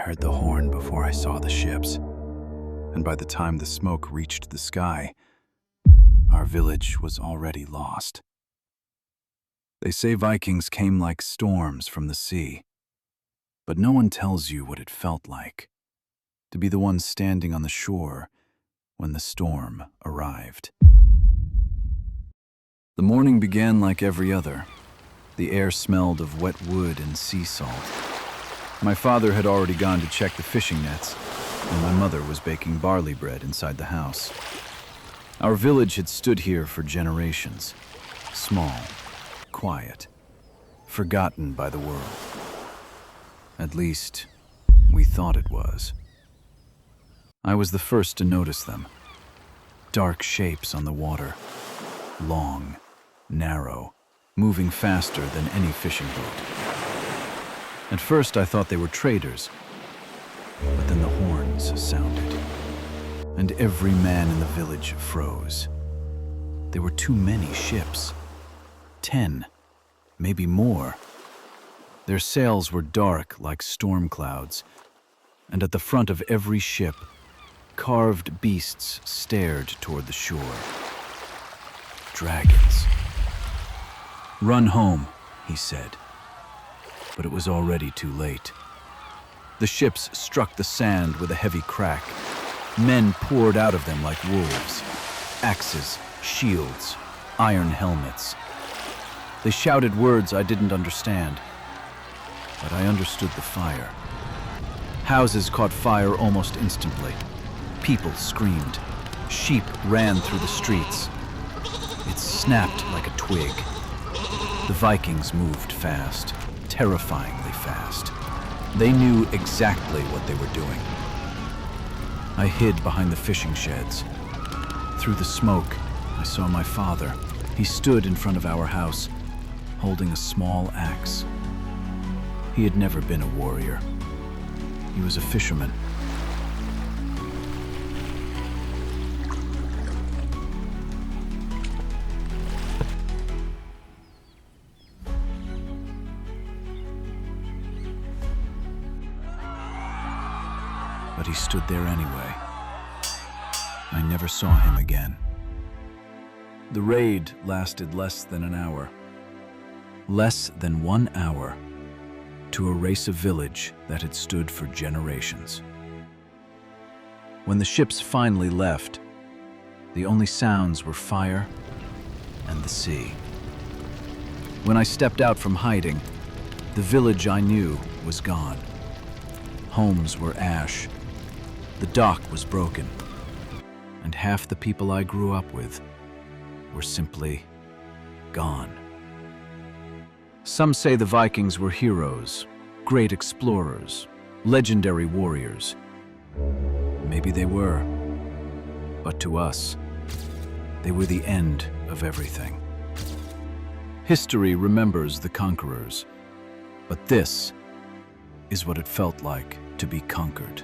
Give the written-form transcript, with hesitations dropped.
heard the horn before I saw the ships, and by the time the smoke reached the sky, our village was already lost. They say Vikings came like storms from the sea, but no one tells you what it felt like to be the one standing on the shore when the storm arrived. The morning began like every other. The air smelled of wet wood and sea salt. My father had already gone to check the fishing nets, and my mother was baking barley bread inside the house. Our village had stood here for generations, small, quiet, forgotten by the world. At least, we thought it was. I was the first to notice them. Dark shapes on the water, long, narrow, moving faster than any fishing boat. At first I thought they were traders, but then the horns sounded, and every man in the village froze. There were too many ships. 10, maybe more. Their sails were dark like storm clouds, and at the front of every ship, carved beasts stared toward the shore. Dragons. "Run home," he said. But it was already too late. The ships struck the sand with a heavy crack. Men poured out of them like wolves. Axes, shields, iron helmets. They shouted words I didn't understand, but I understood the fire. Houses caught fire almost instantly. People screamed. Sheep ran through the streets. It snapped like a twig. The Vikings moved fast, terrifyingly fast. They knew exactly what they were doing. I hid behind the fishing sheds. Through the smoke, I saw my father. He stood in front of our house, holding a small axe. He had never been a warrior. He was a fisherman. But he stood there anyway. I never saw him again. The raid lasted less than an hour. Less than 1 hour to erase a village that had stood for generations. When the ships finally left, the only sounds were fire and the sea. When I stepped out from hiding, the village I knew was gone. Homes were ash. The dock was broken, and half the people I grew up with were simply gone. Some say the Vikings were heroes, great explorers, legendary warriors. Maybe they were, but to us, they were the end of everything. History remembers the conquerors, but this is what it felt like to be conquered.